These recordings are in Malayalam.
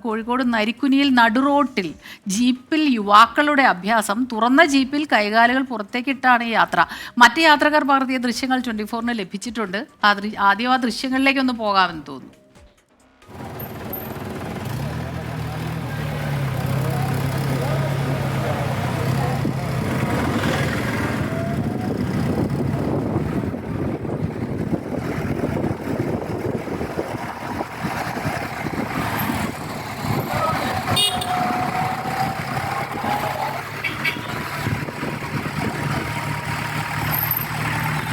കോഴിക്കോട് നരിക്കുനിയിൽ നടുറോട്ടിൽ ജീപ്പിൽ യുവാക്കളുടെ അഭ്യാസം. തുറന്ന ജീപ്പിൽ കൈകാലുകൾ പുറത്തേക്കിട്ടാണ് യാത്ര. മറ്റ് യാത്രക്കാർ പകർത്തിയ ദൃശ്യങ്ങൾ 24-ന് ലഭിച്ചിട്ടുണ്ട്. ആദ്യം ആ ദൃശ്യങ്ങളിലേക്കൊന്ന് പോകാമെന്ന് തോന്നുന്നു.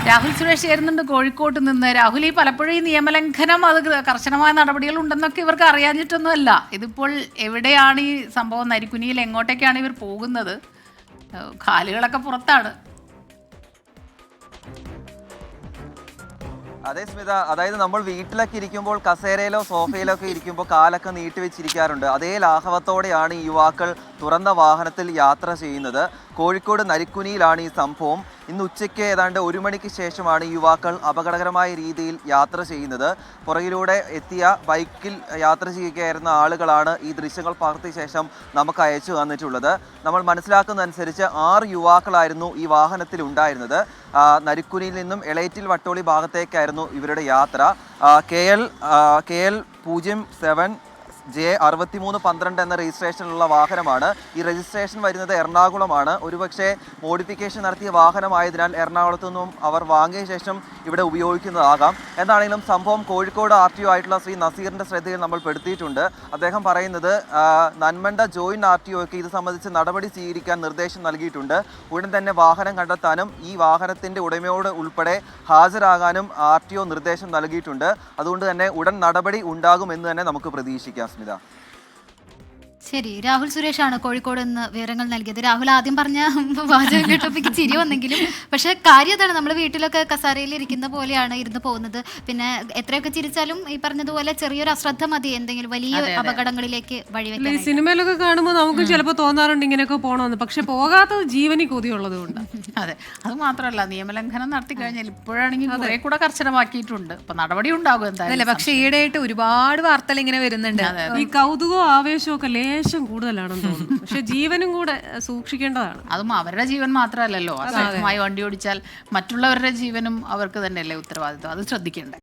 രാഹുൽ സുരേഷ് ചേരുന്നുണ്ട് കോഴിക്കോട്ട് നിന്ന്. രാഹുൽ, ഈ പലപ്പോഴും ഈ നിയമലംഘനം അത് കർശനമായ നടപടികൾ ഉണ്ടെന്നൊക്കെ ഇവർക്ക് അറിയാഞ്ഞിട്ടൊന്നുമല്ല. ഇതിപ്പോൾ എവിടെയാണ് ഈ സംഭവം? നരിക്കുനിയിൽ എങ്ങോട്ടേക്കാണ് ഇവർ പോകുന്നത്? കാലുകളൊക്കെ പുറത്താണ്. അതെ സ്മിത, അതായത് നമ്മൾ വീട്ടിലൊക്കെ ഇരിക്കുമ്പോൾ കസേരയിലോ സോഫയിലോ ഒക്കെ ഇരിക്കുമ്പോൾ കാലൊക്കെ നീട്ടി വെച്ചിരിക്കാറുണ്ട്. അതേ ലാഘവത്തോടെയാണ് ഈ യുവാക്കൾ തുറന്ന വാഹനത്തിൽ യാത്ര ചെയ്യുന്നത്. കോഴിക്കോട് നരിക്കുനിയിലാണ് ഈ സംഭവം. ഇന്ന് ഉച്ചയ്ക്ക് ഏതാണ്ട് 1 മണിക്ക് ശേഷമാണ് യുവാക്കൾ അപകടകരമായ രീതിയിൽ യാത്ര ചെയ്യുന്നത്. പുറകിലൂടെ എത്തിയ ബൈക്കിൽ യാത്ര ചെയ്യുകയായിരുന്ന ആളുകളാണ് ഈ ദൃശ്യങ്ങൾ പകർത്തിയ ശേഷം നമുക്ക് അയച്ചു തന്നിട്ടുള്ളത്. നമ്മൾ മനസ്സിലാക്കുന്നതനുസരിച്ച് 6 യുവാക്കളായിരുന്നു ഈ വാഹനത്തിൽ ഉണ്ടായിരുന്നത്. നരിക്കുനിയിൽ നിന്നും എളേറ്റിൽ വട്ടോളി ഭാഗത്തേക്കായിരുന്നു ഇവരുടെ യാത്ര. KL 07J6312 എന്ന രജിസ്ട്രേഷനുള്ള വാഹനമാണ്. ഈ രജിസ്ട്രേഷൻ വരുന്നത് എറണാകുളമാണ്. ഒരുപക്ഷെ മോഡിഫിക്കേഷൻ നടത്തിയ വാഹനമായതിനാൽ എറണാകുളത്തു നിന്നും അവർ വാങ്ങിയ ശേഷം ഇവിടെ ഉപയോഗിക്കുന്നതാകാം. എന്താണെങ്കിലും സംഭവം കോഴിക്കോട് RTO ആയിട്ടുള്ള ശ്രീ നസീറിൻ്റെ ശ്രദ്ധയിൽ നമ്മൾ പെടുത്തിയിട്ടുണ്ട്. അദ്ദേഹം പറയുന്നത് നന്മണ്ട ജോയിന്റ് RTOയ്ക്ക് ഇത് സംബന്ധിച്ച് നടപടി സ്വീകരിക്കാൻ നിർദ്ദേശം നൽകിയിട്ടുണ്ട്. ഉടൻ തന്നെ വാഹനം കണ്ടെത്താനും ഈ വാഹനത്തിൻ്റെ ഉടമയോട് ഉൾപ്പെടെ ഹാജരാകാനും RTO നിർദ്ദേശം നൽകിയിട്ടുണ്ട്. അതുകൊണ്ട് തന്നെ ഉടൻ നടപടി ഉണ്ടാകുമെന്ന് തന്നെ നമുക്ക് പ്രതീക്ഷിക്കാം. ശരി, രാഹുൽ സുരേഷാണ് കോഴിക്കോട് നിന്ന് വിവരങ്ങൾ നൽകിയത്. രാഹുൽ ആദ്യം പറഞ്ഞ വാചകം കേട്ടപ്പോൾ ചിരി വന്നെങ്കിലും പക്ഷെ കാര്യം അതാണ്, നമ്മൾ വീട്ടിലൊക്കെ കസാരയിൽ ഇരിക്കുന്ന പോലെയാണ് ഇരുന്ന് പോകുന്നത്. പിന്നെ എത്രയൊക്കെ ചിരിച്ചാലും ഈ പറഞ്ഞതുപോലെ ചെറിയൊരു അശ്രദ്ധ മതി എന്തെങ്കിലും വലിയ അപകടങ്ങളിലേക്ക് വഴിവെക്കാൻ. സിനിമയിലൊക്കെ കാണുമ്പോൾ നമുക്ക് ചിലപ്പോൾ തോന്നാറുണ്ട് ഇങ്ങനെയൊക്കെ പോകണമെന്ന്, പക്ഷെ പോകാത്തത് ജീവനി കൊതിയുള്ളത് കൊണ്ട്. അതെ, അത് മാത്രമല്ല, നിയമലംഘനം നടത്തി കഴിഞ്ഞാൽ ഇപ്പോഴാണെങ്കിൽ കുറെ കൂടെ കർശനമാക്കിയിട്ടുണ്ട്. അപ്പൊ നടപടി ഉണ്ടാകും എന്തായാലും. പക്ഷെ ഈയിടെയായിട്ട് ഒരുപാട് വാർത്തകൾ ഇങ്ങനെ വരുന്നുണ്ട്. ഈ കൗതുകവും ആവേശവും ഒക്കെ ലേശം കൂടുതലാണെന്ന് തോന്നുന്നു. പക്ഷെ ജീവനും കൂടെ സൂക്ഷിക്കേണ്ടതാണ്. അതും അവരുടെ ജീവൻ മാത്രമല്ലല്ലോ, അസാധ്യമായി വണ്ടി ഓടിച്ചാൽ മറ്റുള്ളവരുടെ ജീവനും അവർക്ക് തന്നെയല്ലേ ഉത്തരവാദിത്വം. അത് ശ്രദ്ധിക്കേണ്ടേ.